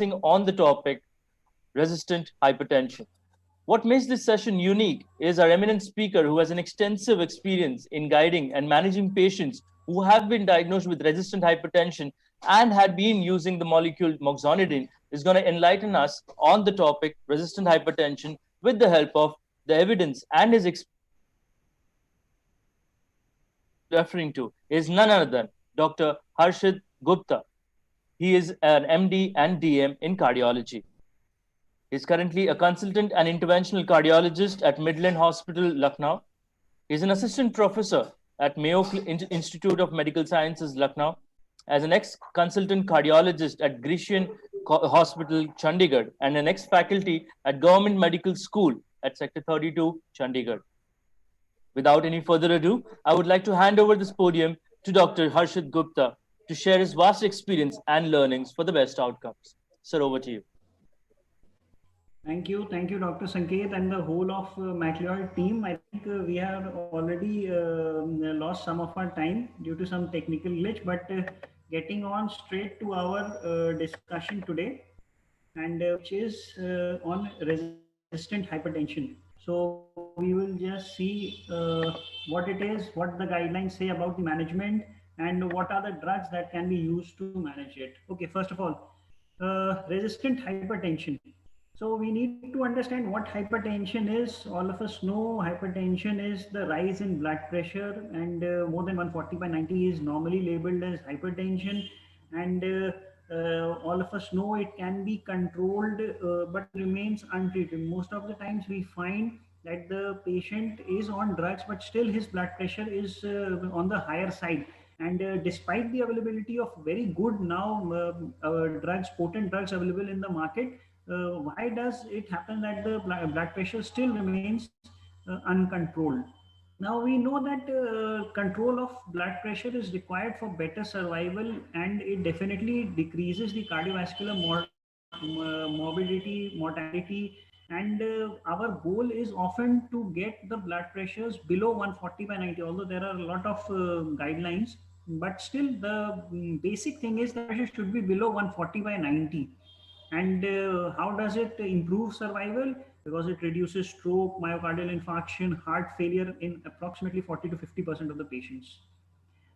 on the topic resistant hypertension. What makes this session unique is our eminent speaker who has an extensive experience in guiding and managing patients who have been diagnosed with resistant hypertension and had been using the molecule moxonidine is going to enlighten us on the topic resistant hypertension with the help of the evidence and his experience referring to is none other than Dr. Harshit Gupta. He is an MD and DM in cardiology. He is currently a consultant and interventional cardiologist at Midland Hospital, Lucknow. He is an assistant professor at Mayo Institute of Medical Sciences, Lucknow, as an ex-consultant cardiologist at Grecian Hospital, Chandigarh, and an ex-faculty at Government Medical School at Sector 32, Chandigarh. Without any further ado, I would like to hand over this podium to Dr. Harshit Gupta to share his vast experience and learnings for the best outcomes. Sir, over to you. Thank you, Dr. Sanket and the whole of MacLeod team. I think we have already lost some of our time due to some technical glitch, but getting on straight to our discussion today, and which is on resistant hypertension. So we will just see what it is, what the guidelines say about the management, and what are the drugs that can be used to manage it. Okay, first of all, resistant hypertension. So we need to understand what hypertension is. All of us know hypertension is the rise in blood pressure, and more than 140/90 is normally labeled as hypertension. And all of us know it can be controlled, but remains untreated. Most of the times we find that the patient is on drugs, but still his blood pressure is on the higher side. And despite the availability of very good now drugs, potent drugs available in the market, why does it happen that the blood pressure still remains uncontrolled? Now we know that control of blood pressure is required for better survival, and it definitely decreases the cardiovascular morbidity, mortality, and our goal is often to get the blood pressures below 140/90. Although there are a lot of guidelines, but still the basic thing is that pressure should be below 140/90. And how does it improve survival? Because it reduces stroke, myocardial infarction, heart failure in approximately 40 to 50% of the patients.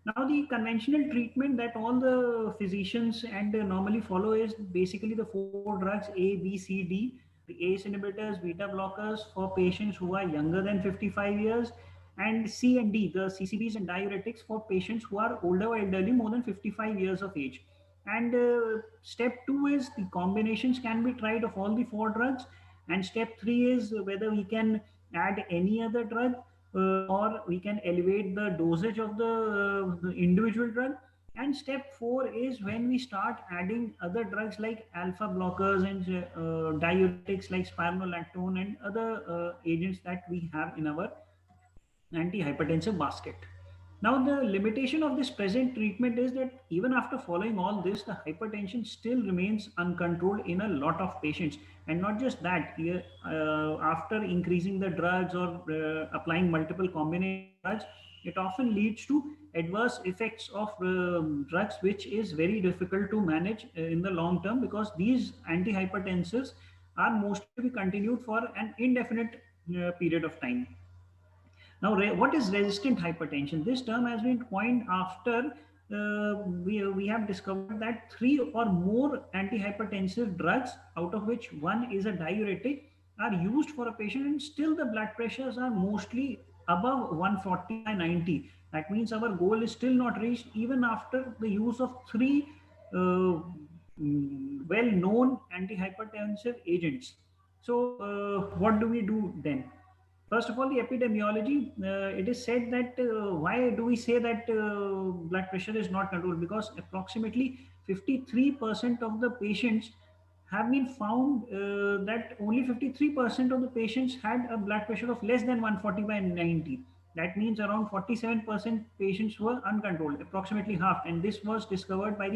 Now, the conventional treatment that all the physicians and normally follow is basically the four drugs A, B, C, D, the ACE inhibitors, beta blockers for patients who are younger than 55 years, and C and D, the CCBs and diuretics for patients who are older or elderly, more than 55 years of age. And step two is the combinations can be tried of all the four drugs. And step three is whether we can add any other drug, or we can elevate the dosage of the individual drug. And step four is when we start adding other drugs like alpha blockers and diuretics like spironolactone and other agents that we have in our antihypertensive basket. Now, the limitation of this present treatment is that even after following all this, the hypertension still remains uncontrolled in a lot of patients. And not just that, after increasing the drugs or applying multiple combination drugs, it often leads to adverse effects of drugs, which is very difficult to manage in the long term, because these antihypertensives are mostly to be continued for an indefinite period of time. Now, what is resistant hypertension? This term has been coined after we have discovered that three or more antihypertensive drugs, out of which one is a diuretic, are used for a patient, and still the blood pressures are mostly above 140/90. That means our goal is still not reached even after the use of three well-known antihypertensive agents. So, what do we do then? First of all, the epidemiology, it is said that why do we say that blood pressure is not controlled? Because approximately 53% of the patients have been found that only 53% of the patients had a blood pressure of less than 140/90. That means around 47% patients were uncontrolled, approximately half. And this was discovered by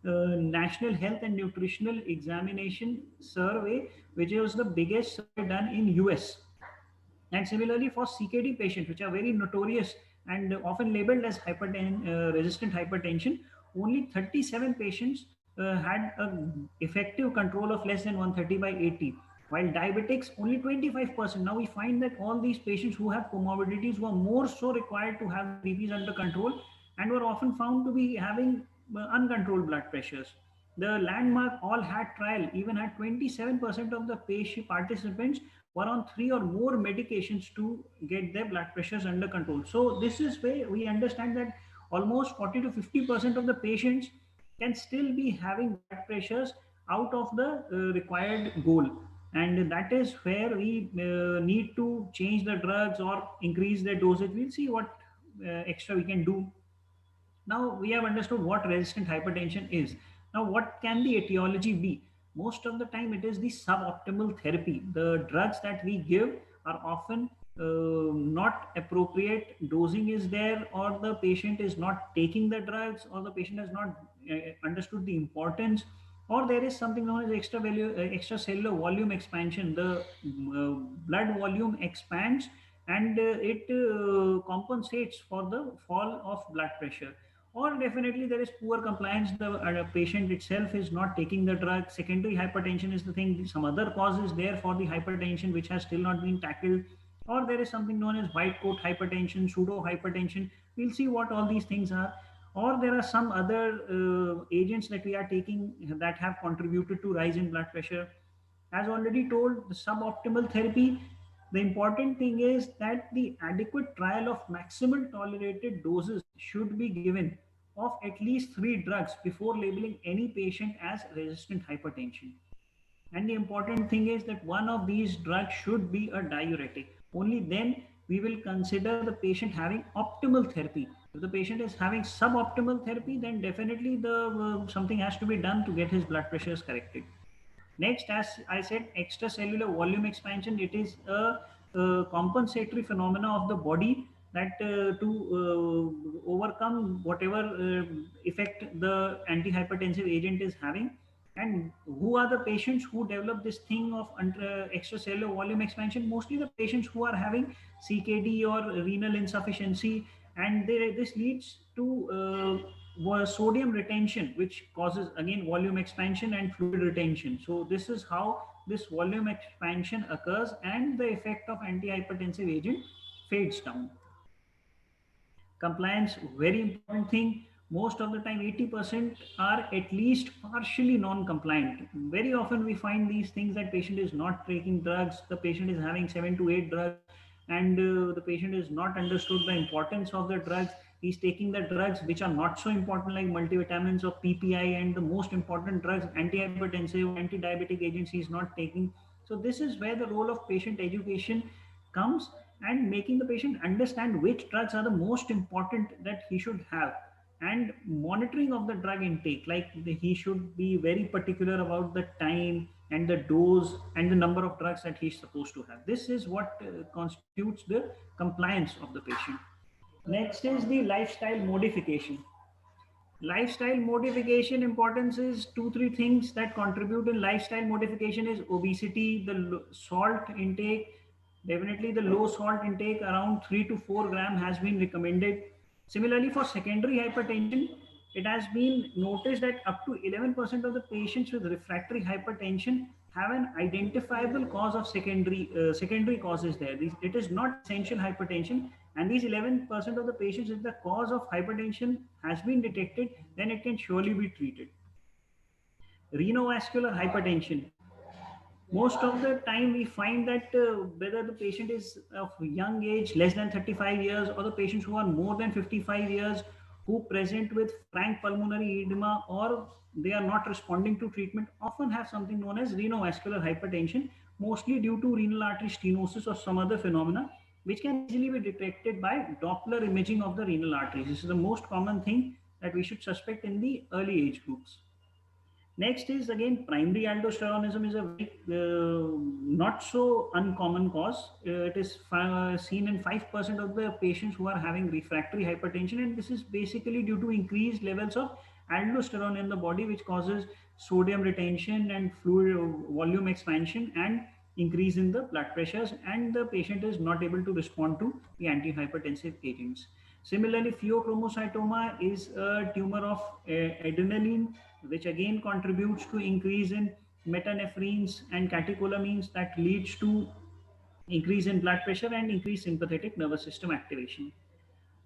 the National Health and Nutritional Examination Survey, which was the biggest survey done in US. And similarly for CKD patients, which are very notorious and often labeled as resistant hypertension, only 37 patients had a effective control of less than 130 by 80, while diabetics only 25%. Now we find that all these patients who have comorbidities who are more so required to have their BPs under control and were often found to be having uncontrolled blood pressures. The landmark all hat trial even had 27% of the patient participants were on three or more medications to get their blood pressures under control. So this is where we understand that almost 40 to 50% of the patients can still be having blood pressures out of the required goal, and that is where we need to change the drugs or increase the dosage. We'll see what extra we can do. Now we have understood what resistant hypertension is. Now, what can the etiology be? Most of the time, it is the suboptimal therapy. The drugs that we give are often not appropriate. Dosing is there, or the patient is not taking the drugs, or the patient has not understood the importance, or there is something known as extracellular volume expansion. The blood volume expands and it compensates for the fall of blood pressure. Or definitely there is poor compliance. The patient itself is not taking the drug. Secondary hypertension is the thing. Some other cause is there for the hypertension which has still not been tackled. Or there is something known as white coat hypertension, pseudo hypertension. We'll see what all these things are. Or there are some other agents that we are taking that have contributed to rise in blood pressure. As already told, the suboptimal therapy, the important thing is that the adequate trial of maximal tolerated doses should be given of at least three drugs before labeling any patient as resistant hypertension. And the important thing is that one of these drugs should be a diuretic. Only then we will consider the patient having optimal therapy. If the patient is having suboptimal therapy, then definitely something has to be done to get his blood pressures corrected. Next, as I said, extracellular volume expansion. It is a compensatory phenomena of the body that to overcome whatever effect the antihypertensive agent is having. And who are the patients who develop this thing of extracellular volume expansion? Mostly the patients who are having CKD or renal insufficiency, and this leads to sodium retention, which causes again volume expansion and fluid retention. So this is how this volume expansion occurs, and the effect of antihypertensive agent fades down. Compliance, very important thing. Most of the time 80% are at least partially non-compliant. Very often we find these things that patient is not taking drugs, the patient is having 7 to 8 drugs, and the patient is not understood the importance of the drugs. He's taking the drugs which are not so important, like multivitamins or PPI, and the most important drugs, antihypertensive, anti-diabetic agents, he's not taking. So this is where the role of patient education comes, and making the patient understand which drugs are the most important that he should have, and monitoring of the drug intake, like he should be very particular about the time and the dose and the number of drugs that he's supposed to have. This is what constitutes the compliance of the patient. Next is the lifestyle modification. Lifestyle modification importance is two three things that contribute in lifestyle modification is obesity, the salt intake. Definitely the low salt intake around 3 to 4 gram has been recommended. Similarly, for secondary hypertension, it has been noticed that up to 11% of the patients with refractory hypertension have an identifiable cause of secondary causes there. It is not essential hypertension, and these 11% of the patients, if the cause of hypertension has been detected, then it can surely be treated. Renovascular hypertension. Most of the time we find that whether the patient is of young age, less than 35 years, or the patients who are more than 55 years, who present with frank pulmonary edema, or they are not responding to treatment, often have something known as renovascular hypertension, mostly due to renal artery stenosis or some other phenomena, which can easily be detected by Doppler imaging of the renal arteries. This is the most common thing that we should suspect in the early age groups. Next is again primary aldosteronism is a very not so uncommon cause. It is seen in 5% of the patients who are having refractory hypertension, and this is basically due to increased levels of aldosterone in the body, which causes sodium retention and fluid volume expansion and increase in the blood pressures, and the patient is not able to respond to the antihypertensive agents. Similarly, pheochromocytoma is a tumor of adrenaline, which again contributes to increase in metanephrines and catecholamines that leads to increase in blood pressure and increase sympathetic nervous system activation.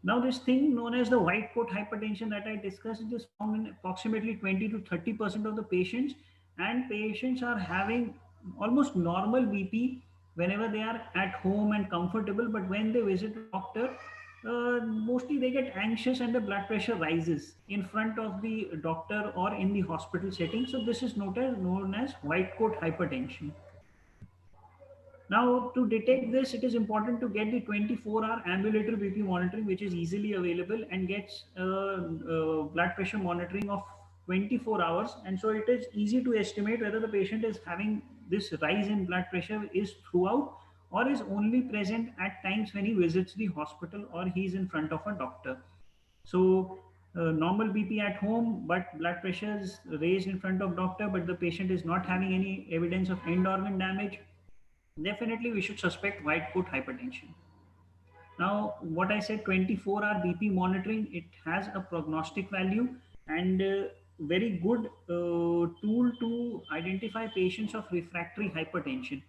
Now, this thing known as the white coat hypertension that I discussed, it is found in approximately 20 to 30% of the patients, and patients are having almost normal BP whenever they are at home and comfortable. But when they visit a doctor, mostly they get anxious and the blood pressure rises in front of the doctor or in the hospital setting. So, this is known as white coat hypertension. Now, to detect this, it is important to get the 24-hour ambulatory BP monitoring, which is easily available and gets blood pressure monitoring of 24 hours. And so it is easy to estimate whether the patient is having this rise in blood pressure is throughout or is only present at times when he visits the hospital or he is in front of a doctor. So normal BP at home, but blood pressure is raised in front of doctor, but the patient is not having any evidence of end organ damage. Definitely, we should suspect white coat hypertension. Now, what I said 24-hour BP monitoring, it has a prognostic value and very good tool to identify patients of refractory hypertension.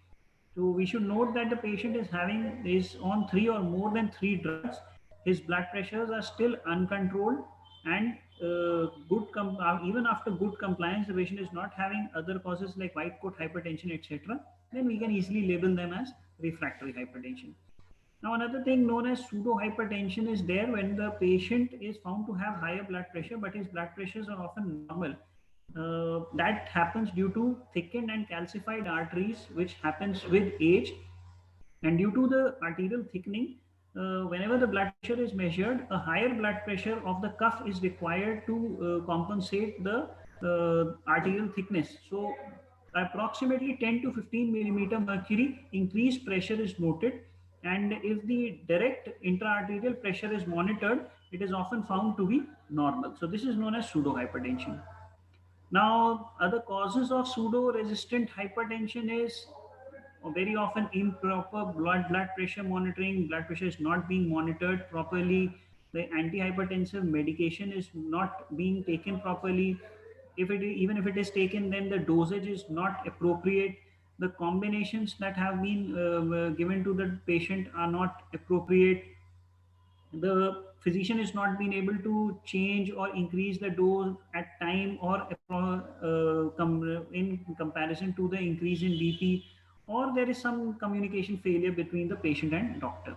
So we should note that the patient is on three or more than three drugs. His blood pressures are still uncontrolled and even after good compliance, the patient is not having other causes like white coat hypertension, etc. Then we can easily label them as refractory hypertension. Now, another thing known as pseudo hypertension is there when the patient is found to have higher blood pressure, but his blood pressures are often normal. That happens due to thickened and calcified arteries, which happens with age. And due to the arterial thickening, whenever the blood pressure is measured, a higher blood pressure of the cuff is required to compensate the arterial thickness. So, approximately 10 to 15 millimeter mercury increased pressure is noted. And if the direct intraarterial pressure is monitored, it is often found to be normal. So, this is known as pseudo hypertension. Now, other causes of pseudo-resistant hypertension is very often improper blood pressure monitoring. Blood pressure is not being monitored properly. The antihypertensive medication is not being taken properly. Even if it is taken, then the dosage is not appropriate. The combinations that have been given to the patient are not appropriate. The physician is not being able to change or increase the dose at time or in comparison to the increase in BP, or there is some communication failure between the patient and doctor.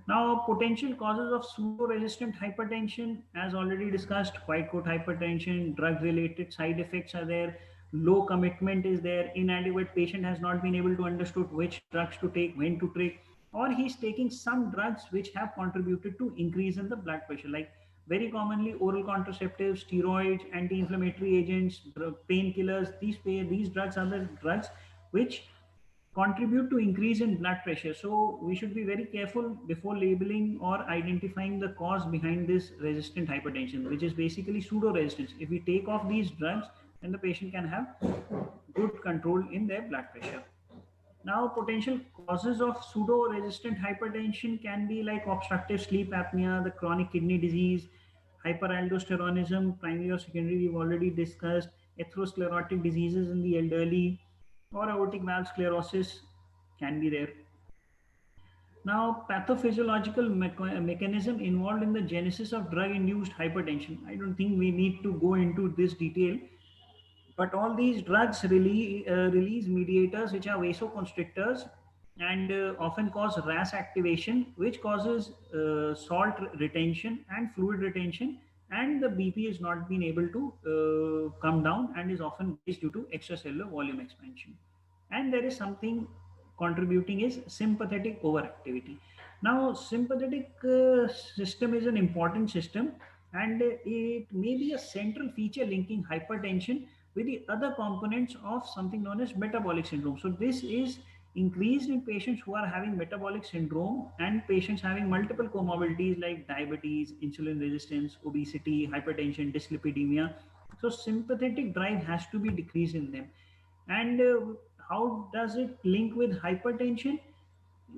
Now, potential causes of pseudo-resistant hypertension, as already discussed, white coat hypertension, drug-related side effects are there, low commitment is there, inadequate patient has not been able to understood which drugs to take, when to take, or he's taking some drugs which have contributed to increase in the blood pressure, like very commonly oral contraceptives, steroids, anti-inflammatory agents, painkillers. These drugs are the drugs which contribute to increase in blood pressure. So we should be very careful before labeling or identifying the cause behind this resistant hypertension, which is basically pseudo resistance. If we take off these drugs, then the patient can have good control in their blood pressure. Now, potential causes of pseudo resistant hypertension can be like obstructive sleep apnea, the chronic kidney disease, hyperaldosteronism, primary or secondary, we've already discussed, atherosclerotic diseases in the elderly, or aortic valve sclerosis can be there. Now, pathophysiological mechanism involved in the genesis of drug-induced hypertension. I don't think we need to go into this detail, but all these drugs release mediators which are vasoconstrictors and often cause RAS activation, which causes salt retention and fluid retention, and the BP is not being able to come down and is often raised due to extracellular volume expansion. And there is something contributing is sympathetic overactivity. Now, sympathetic system is an important system, and it may be a central feature linking hypertension with the other components of something known as metabolic syndrome. So this is increased in patients who are having metabolic syndrome and patients having multiple comorbidities like diabetes, insulin resistance, obesity, hypertension, dyslipidemia. So sympathetic drive has to be decreased in them. And how does it link with hypertension?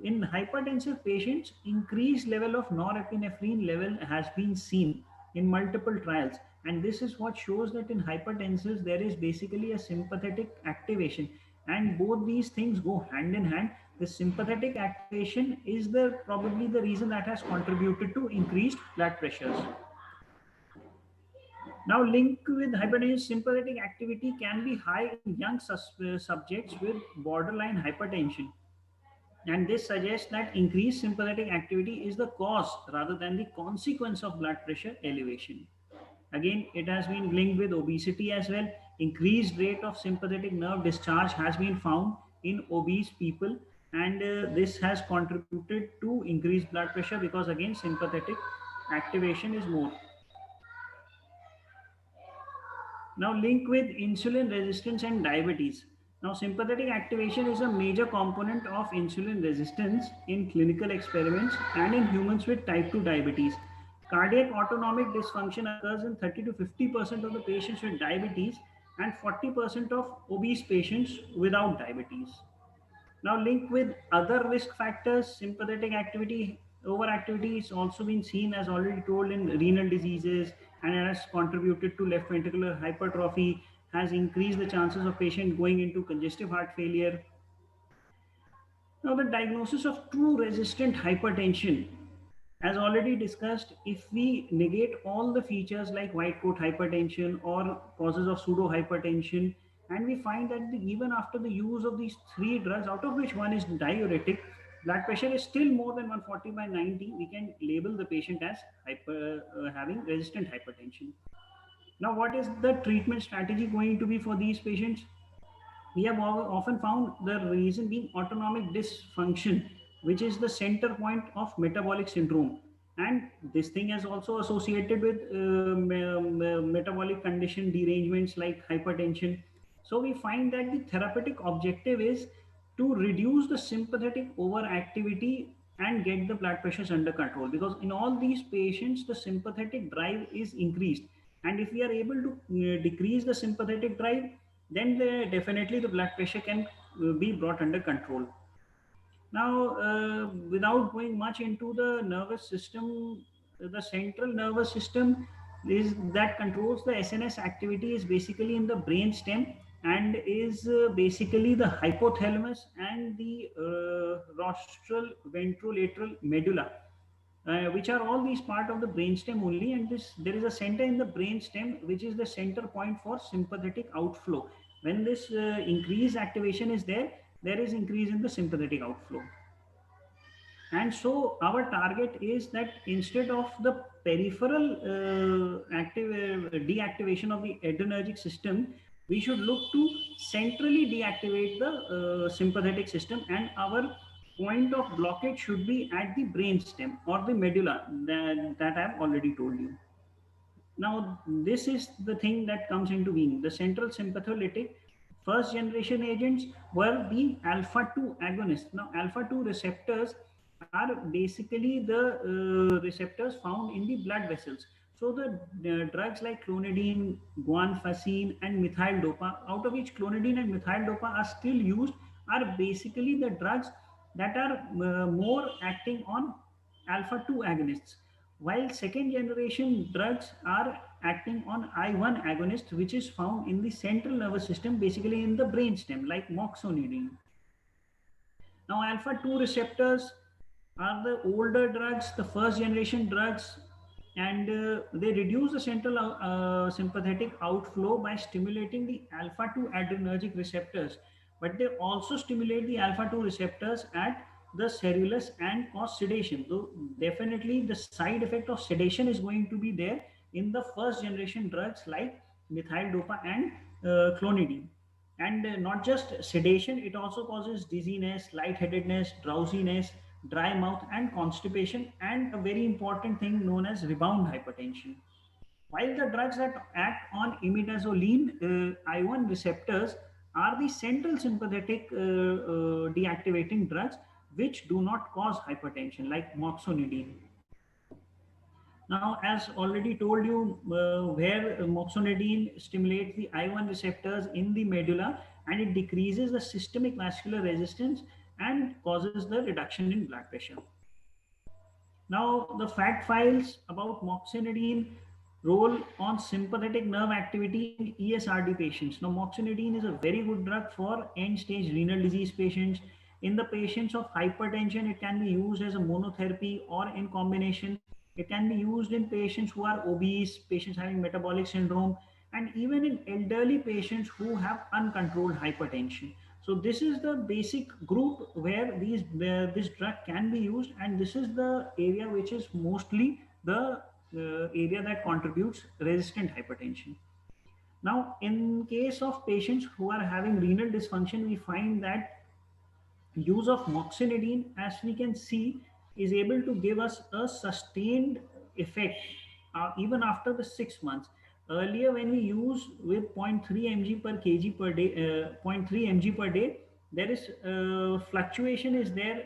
In hypertensive patients, increased level of norepinephrine level has been seen in multiple trials. And this is what shows that in hypertensives, there is basically a sympathetic activation. And both these things go hand in hand. The sympathetic activation is the probably the reason that has contributed to increased blood pressures. Now, linked with hypertension, sympathetic activity can be high in young subjects with borderline hypertension. And this suggests that increased sympathetic activity is the cause rather than the consequence of blood pressure elevation. Again, it has been linked with obesity as well. Increased rate of sympathetic nerve discharge has been found in obese people, and this has contributed to increased blood pressure because, again, sympathetic activation is more. Now, link with insulin resistance and diabetes. Now, sympathetic activation is a major component of insulin resistance in clinical experiments and in humans with type 2 diabetes. Cardiac autonomic dysfunction occurs in 30 to 50% of the patients with diabetes and 40% of obese patients without diabetes. Now, linked with other risk factors, sympathetic activity, overactivity is also been seen as already told in renal diseases, and it has contributed to left ventricular hypertrophy, has increased the chances of patient going into congestive heart failure. Now, the diagnosis of true resistant hypertension, as already discussed, if we negate all the features like white coat hypertension or causes of pseudo hypertension, and we find that even after the use of these three drugs, out of which one is diuretic, blood pressure is still more than 140 by 90, we can label the patient as having resistant hypertension. Now, what is the treatment strategy going to be for these patients? We have often found the reason being autonomic dysfunction, which is the center point of metabolic syndrome. And this thing is also associated with metabolic condition derangements like hypertension. So we find that the therapeutic objective is to reduce the sympathetic overactivity and get the blood pressures under control, because in all these patients the sympathetic drive is increased, and if we are able to decrease the sympathetic drive, then definitely the blood pressure can be brought under control. Now, without going much into the nervous system, the central nervous system is that controls the SNS activity is basically in the brain stem, and is basically the hypothalamus and the rostral ventrolateral medulla, which are all these part of the brainstem only. And this, there is a center in the brainstem which is the center point for sympathetic outflow. When this increased activation is there, there is increase in the sympathetic outflow. And so our target is that instead of the peripheral deactivation of the adrenergic system, we should look to centrally deactivate the sympathetic system, and our point of blockage should be at the brainstem or the medulla that I have already told you. Now, this is the thing that comes into being. The central sympatholytic first generation agents were the alpha 2 agonists. Now, alpha 2 receptors are basically the receptors found in the blood vessels. So, the drugs like clonidine, guanfacine, and methyl dopa, out of which clonidine and methyl dopa are still used, are basically the drugs that are more acting on alpha 2 agonists, while second generation drugs are acting on I1 agonist, which is found in the central nervous system, basically in the brainstem, like moxonidine. Now, alpha 2 receptors are the older drugs, the first generation drugs, and they reduce the central sympathetic outflow by stimulating the alpha 2 adrenergic receptors, but they also stimulate the alpha 2 receptors at the ceruleus and cause sedation. So, definitely the side effect of sedation is going to be there in the first generation drugs like methyl dopa and clonidine. And not just sedation, it also causes dizziness, lightheadedness, drowsiness, dry mouth, and constipation, and a very important thing known as rebound hypertension. While the drugs that act on imidazoline I1 receptors are the central sympathetic deactivating drugs which do not cause hypertension, like moxonidine. Now, as already told you, where moxonidine stimulates the I1 receptors in the medulla and it decreases the systemic vascular resistance, and causes the reduction in blood pressure. Now, the fact files about moxonidine role on sympathetic nerve activity in ESRD patients. Now, moxonidine is a very good drug for end-stage renal disease patients. In the patients of hypertension, it can be used as a monotherapy or in combination. It can be used in patients who are obese, patients having metabolic syndrome, and even in elderly patients who have uncontrolled hypertension. So this is the basic group where this drug can be used, and this is the area which is mostly the area that contributes resistant hypertension. Now, in case of patients who are having renal dysfunction, we find that use of moxonidine, as we can see, is able to give us a sustained effect even after the 6 months. Earlier, when we use with zero point 0.3 mg per kg per day, zero point 0.3 mg per day, there is fluctuation is there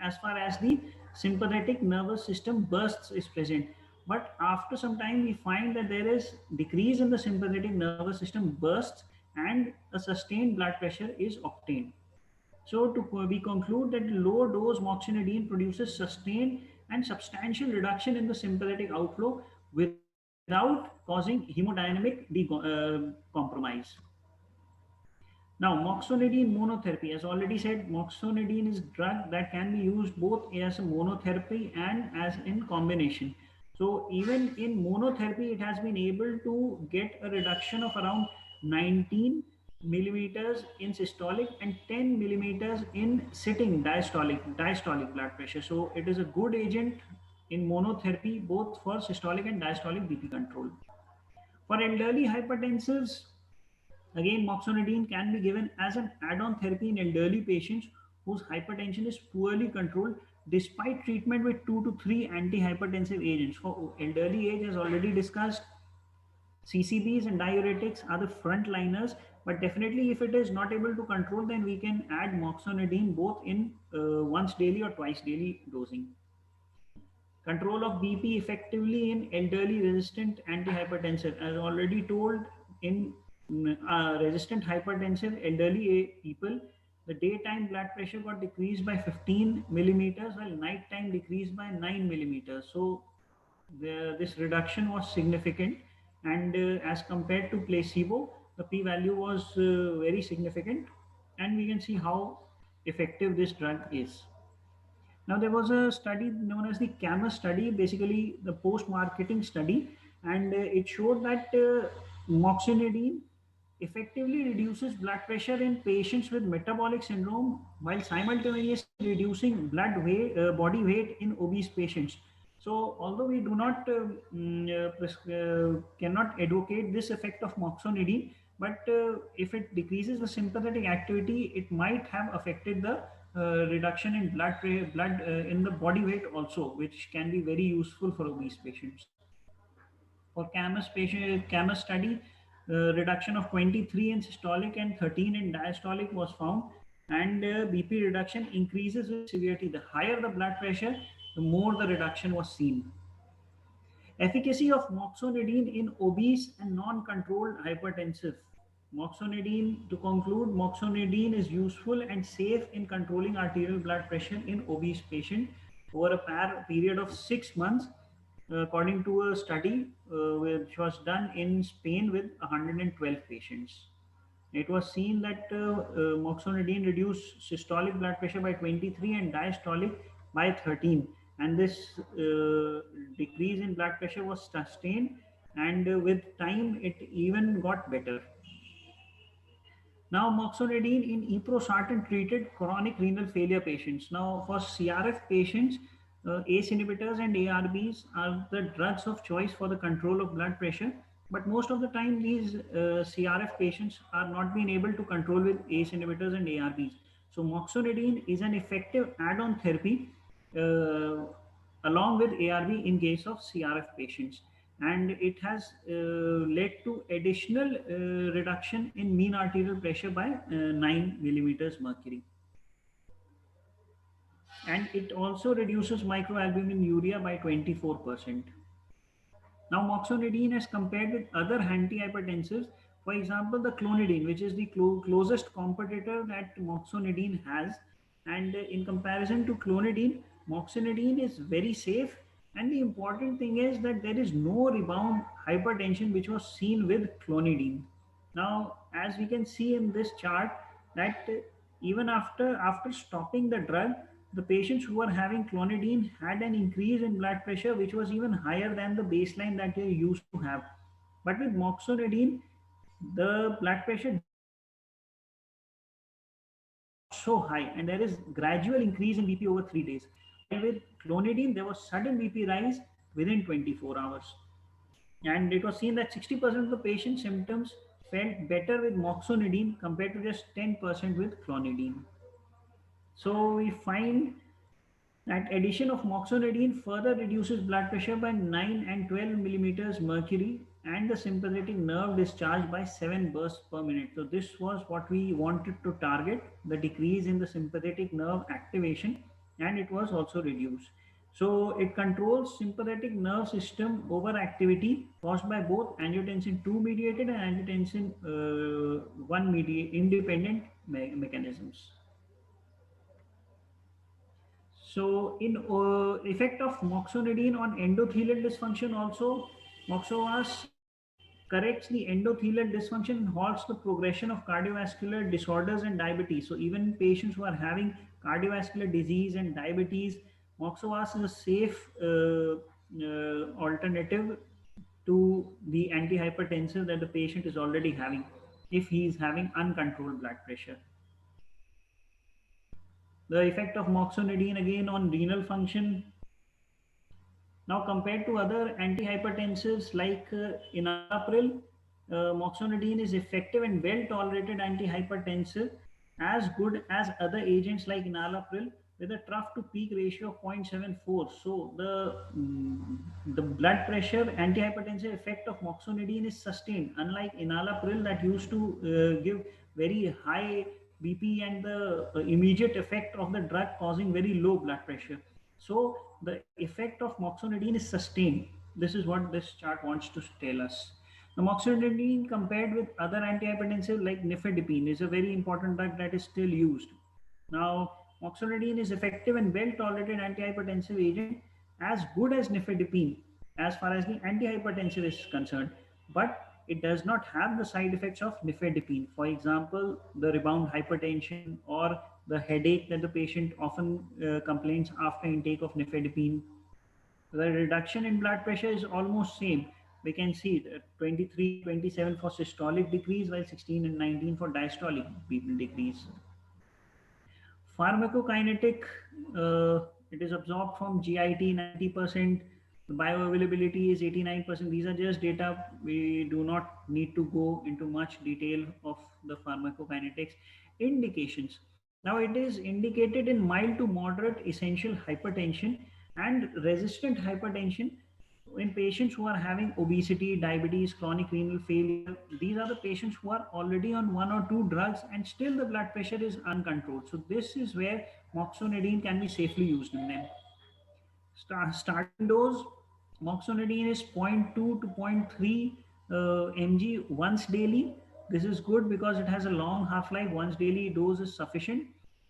as far as the sympathetic nervous system bursts is present. But after some time, we find that there is decrease in the sympathetic nervous system bursts and a sustained blood pressure is obtained. So we conclude that low dose moxonidine produces sustained and substantial reduction in the sympathetic outflow without causing hemodynamic compromise. Now, moxonidine monotherapy, as already said, moxonidine is drug that can be used both as a monotherapy and as in combination. So even in monotherapy, it has been able to get a reduction of around 19 millimeters in systolic and 10 millimeters in sitting diastolic blood pressure. So it is a good agent in monotherapy both for systolic and diastolic BP control. For elderly hypertensives, again, moxonidine can be given as an add-on therapy in elderly patients whose hypertension is poorly controlled despite treatment with 2 to 3 antihypertensive agents. For elderly age, as already discussed, CCBs and diuretics are the frontliners, but definitely if it is not able to control, then we can add moxonidine both in once daily or twice daily dosing. Control of BP effectively in elderly resistant antihypertensive. As already told, in resistant hypertensive elderly people, the daytime blood pressure got decreased by 15 millimeters while nighttime decreased by 9 millimeters. So this reduction was significant, and as compared to placebo, the p-value was very significant, and we can see how effective this drug is. Now, there was a study known as the CAMUS study, basically the post-marketing study, and it showed that moxonidine effectively reduces blood pressure in patients with metabolic syndrome while simultaneously reducing body weight in obese patients. So, although we do not cannot advocate this effect of moxonidine, but if it decreases the sympathetic activity, it might have affected the reduction in blood in the body weight also, which can be very useful for obese patients. For CAMUS study, reduction of 23 in systolic and 13 in diastolic was found, and BP reduction increases with severity. The higher the blood pressure, the more the reduction was seen. Efficacy of moxonidine in obese and non-controlled hypertensive. Moxonidine, to conclude, moxonidine is useful and safe in controlling arterial blood pressure in obese patients over a period of 6 months, according to a study which was done in Spain with 112 patients. It was seen that moxonidine reduced systolic blood pressure by 23 and diastolic by 13, and this decrease in blood pressure was sustained, and with time it even got better. Now, moxonidine in eprosartan treated chronic renal failure patients. Now, for CRF patients, ACE inhibitors and ARBs are the drugs of choice for the control of blood pressure. But most of the time, these CRF patients are not being able to control with ACE inhibitors and ARBs. So, moxonidine is an effective add-on therapy along with ARB in case of CRF patients, and it has led to additional reduction in mean arterial pressure by 9 millimeters mercury, and it also reduces microalbumin urea by 24%. Now, moxonidine as compared with other antihypertensives, for example, the clonidine, which is the closest competitor that moxonidine has, And in comparison to clonidine, moxonidine is very safe. And the important thing is that there is no rebound hypertension which was seen with clonidine. Now, as we can see in this chart, that even after stopping the drug, the patients who were having clonidine had an increase in blood pressure which was even higher than the baseline that they used to have. But with moxonidine, the blood pressure decreased significantly and the BP was not so high, and there is gradual increase in BP over 3 days. While with clonidine, there was sudden BP rise within 24 hours. And it was seen that 60% of the patient's symptoms felt better with moxonidine compared to just 10% with clonidine. So we find that addition of moxonidine further reduces blood pressure by 9 and 12 millimeters mercury and the sympathetic nerve discharge by 7 bursts per minute. So this was what we wanted to target, the decrease in the sympathetic nerve activation, and it was also reduced. So it controls sympathetic nerve system overactivity caused by both angiotensin 2 mediated and angiotensin 1 mediated independent mechanisms. So, in effect of moxonidine on endothelial dysfunction, also Moxovas corrects the endothelial dysfunction and halts the progression of cardiovascular disorders and diabetes. So, even patients who are having cardiovascular disease and diabetes, Moxovas is a safe alternative to the antihypertensive that the patient is already having if he is having uncontrolled blood pressure. The effect of moxonidine again on renal function. Now, compared to other antihypertensives like enalapril, moxonidine is effective and well tolerated antihypertensive, as good as other agents like enalapril, with a trough to peak ratio of 0.74. So, the blood pressure antihypertensive effect of moxonidine is sustained, unlike enalapril that used to give very high BP and the immediate effect of the drug causing very low blood pressure. So the effect of moxonidine is sustained. This is what this chart wants to tell us. The moxonidine compared with other antihypertensive like nifedipine is a very important drug that is still used. Now, moxonidine is effective and well tolerated antihypertensive agent, as good as nifedipine as far as the antihypertensive is concerned, but it does not have the side effects of nifedipine. For example, the rebound hypertension or the headache that the patient often complains after intake of nifedipine. The reduction in blood pressure is almost same. We can see that 23 and 27 for systolic decrease, while 16 and 19 for diastolic decrease. Pharmacokinetic, it is absorbed from GIT 90%. The bioavailability is 89%. These are just data. We do not need to go into much detail of the pharmacokinetics. Indications. Now it is indicated in mild to moderate essential hypertension and resistant hypertension in patients who are having obesity, diabetes, chronic renal failure. These are the patients who are already on one or two drugs and still the blood pressure is uncontrolled. So this is where moxonidine can be safely used in them. Starting dose, moxonidine is zero point 0.2 to zero point 0.3 mg once daily. This is good because it has a long half-life. Once daily dose is sufficient,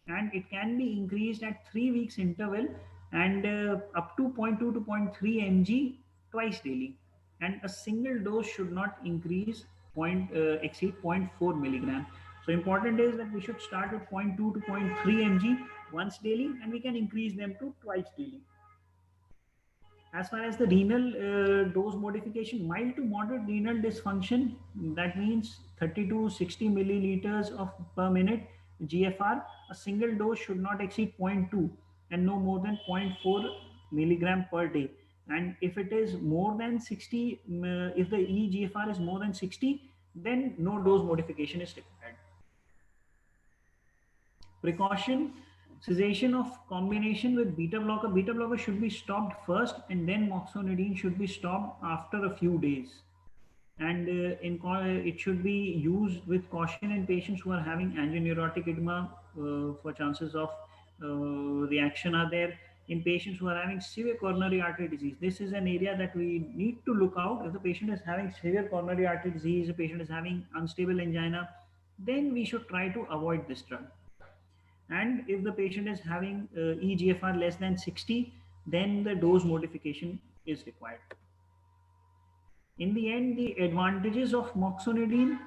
and it can be increased at 3 weeks interval and up to zero point 0.2 to zero point 0.3 mg twice daily. And a single dose should not increase exceed zero point 0.4 milligram. So important is that we should start with zero point 0.2 to zero point 0.3 mg once daily, and we can increase them to twice daily. As far as the renal dose modification, mild to moderate renal dysfunction, that means 30 to 60 milliliters of per minute GFR, a single dose should not exceed zero point 0.2 and no more than zero point 0.4 milligram per day. And if it is more than 60, if the eGFR is more than 60, then no dose modification is required. Precaution, cessation of combination with beta blocker. Beta blocker should be stopped first and then moxonidine should be stopped after a few days. And it should be used with caution in patients who are having angioneurotic edema, for chances of reaction are there. In patients who are having severe coronary artery disease, this is an area that we need to look out. If the patient is having severe coronary artery disease, the patient is having unstable angina, then we should try to avoid this drug. And if the patient is having EGFR less than 60, then the dose modification is required. In the end, the advantages of moxonidine,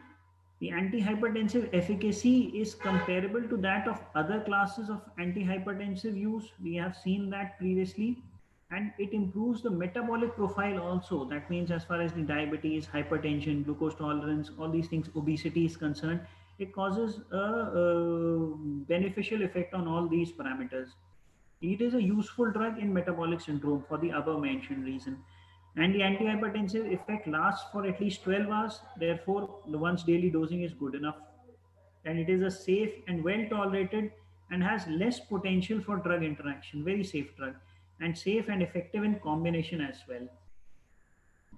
the antihypertensive efficacy is comparable to that of other classes of antihypertensive use. We have seen that previously. And it improves the metabolic profile also. That means, as far as the diabetes, hypertension, glucose tolerance, all these things, obesity is concerned, it causes a beneficial effect on all these parameters. It is a useful drug in metabolic syndrome for the above mentioned reason. And the antihypertensive effect lasts for at least 12 hours. Therefore, the once daily dosing is good enough. And it is a safe and well tolerated and has less potential for drug interaction. Very safe drug and safe and effective in combination as well.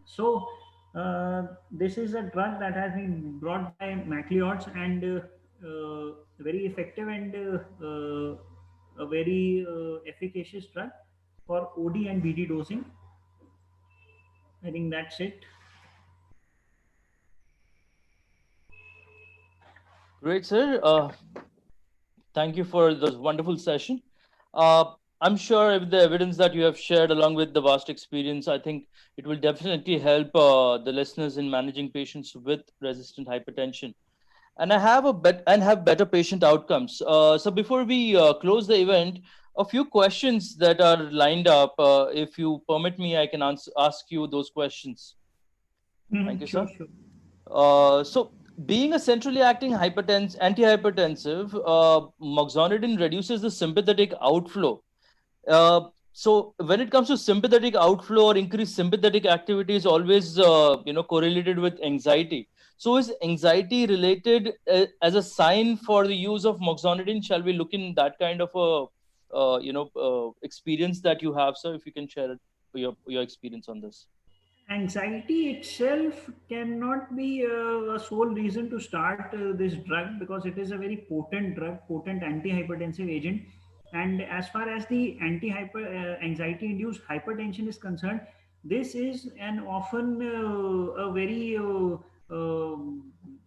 So, this is a drug that has been brought by MacLeod's and very effective and a very efficacious drug for OD and BD dosing. I think that's it. Great, sir. Thank you for this wonderful session. Uh, I'm sure with the evidence that you have shared along with the vast experience, I think it will definitely help the listeners in managing patients with resistant hypertension. And I have have better patient outcomes. So before we close the event, a few questions that are lined up. If you permit me, I can ask you those questions. Thank you, Sure, sir. sure. So, being a centrally acting antihypertensive, moxonidine reduces the sympathetic outflow. So, when it comes to sympathetic outflow or increased sympathetic activity, is always correlated with anxiety. So, is anxiety related as a sign for the use of moxonidine? Shall we look in that kind of a experience that you have, sir? If you can share your experience on this. Anxiety itself cannot be a sole reason to start this drug because it is a very potent drug, potent antihypertensive agent. And as far as the anti-hyper anxiety induced hypertension is concerned, this is an often a very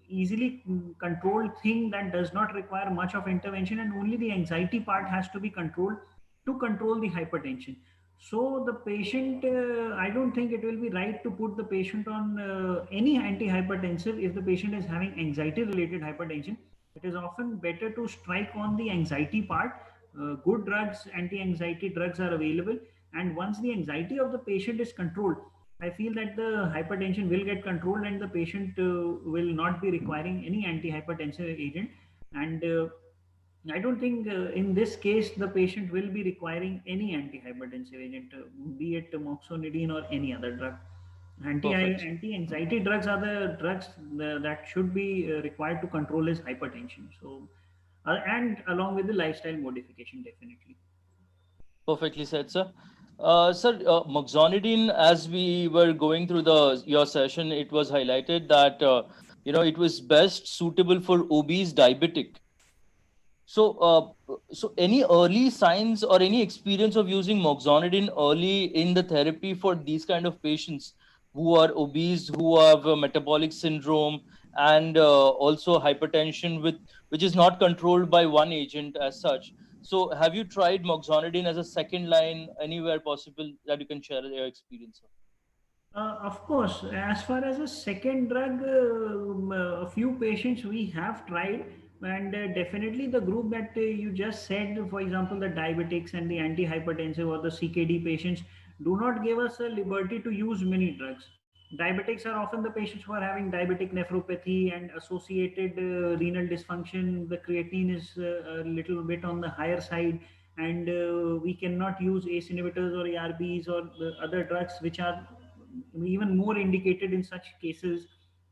easily controlled thing that does not require much of intervention, and only the anxiety part has to be controlled to control the hypertension. So the patient, I don't think it will be right to put the patient on any antihypertensive if the patient is having anxiety-related hypertension. It is often better to strike on the anxiety part. Good drugs, anti-anxiety drugs are available, and once the anxiety of the patient is controlled, I feel that the hypertension will get controlled and the patient will not be requiring any antihypertensive agent. And I don't think in this case the patient will be requiring any antihypertensive agent, be it moxonidine or any other drug. Perfect. Anti-anxiety drugs are the drugs that should be required to control his hypertension. So, and along with the lifestyle modification, definitely. Perfectly said, sir. Sir, moxonidine, as we were going through the your session, it was highlighted that it was best suitable for obese diabetic. So any early signs or any experience of using moxonidine early in the therapy for these kind of patients who are obese, who have metabolic syndrome, and also hypertension, which is not controlled by one agent as such. So, have you tried moxonidine as a second line anywhere possible that you can share your experience of? Of course, as far as a second drug, a few patients we have tried, and definitely the group that you just said, for example, the diabetics and the antihypertensive or the CKD patients, do not give us a liberty to use many drugs. Diabetics are often the patients who are having diabetic nephropathy and associated renal dysfunction. The creatinine is a little bit on the higher side, and we cannot use ACE inhibitors or ARBs or the other drugs which are even more indicated in such cases.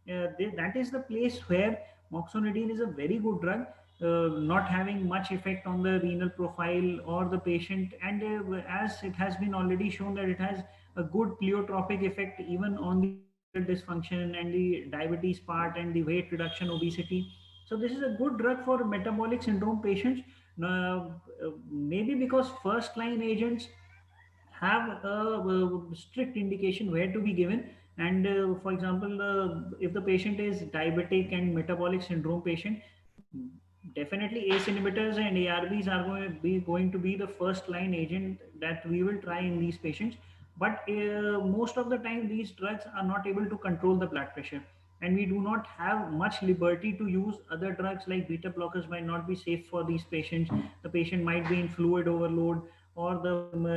That is the place where moxonidine is a very good drug, not having much effect on the renal profile or the patient, and as it has been already shown that it has a good pleiotropic effect even on the renal dysfunction and the diabetes part and the weight reduction, obesity. So this is a good drug for metabolic syndrome patients. Maybe because first line agents have a strict indication where to be given, and for example, if the patient is diabetic and metabolic syndrome patient, Definitely, ACE inhibitors and ARBs are going to be the first line agent that we will try in these patients. But most of the time, these drugs are not able to control the blood pressure, and we do not have much liberty to use other drugs like beta blockers. Might not be safe for these patients. The patient might be in fluid overload, or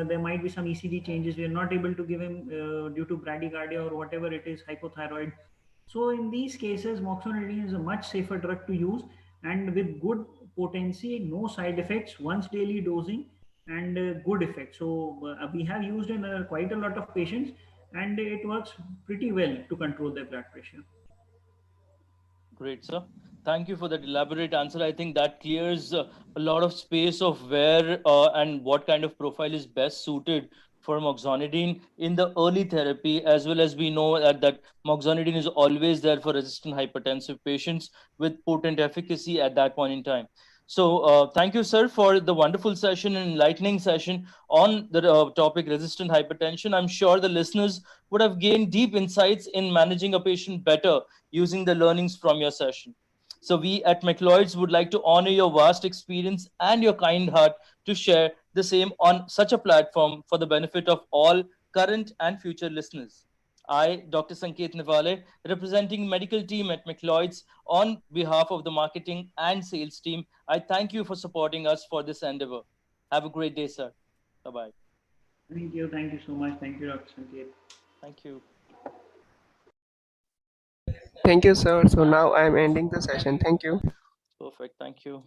there might be some ECG changes. We are not able to give him due to bradycardia or whatever it is, hypothyroid. So in these cases, moxonidine is a much safer drug to use, and with good potency, no side effects, once daily dosing, and good effect. So we have used in quite a lot of patients, and it works pretty well to control their blood pressure. Great, sir. Thank you for that elaborate answer. I think that clears a lot of space of where and what kind of profile is best suited for moxonidine in the early therapy, as well as we know that moxonidine is always there for resistant hypertensive patients with potent efficacy at that point in time. So, thank you, sir, for the wonderful session and enlightening session on the topic resistant hypertension. I'm sure the listeners would have gained deep insights in managing a patient better using the learnings from your session. So, we at McLeod's would like to honor your vast experience and your kind heart to share the same on such a platform for the benefit of all current and future listeners. I, Dr. Sanket Nivale, representing medical team at McLeod's on behalf of the marketing and sales team, I thank you for supporting us for this endeavor. Have a great day, sir. Bye bye. Thank you so much. Thank you, Dr. Sanket. Thank you. Thank you, sir. So now I am ending the session. Thank you. Perfect. Thank you.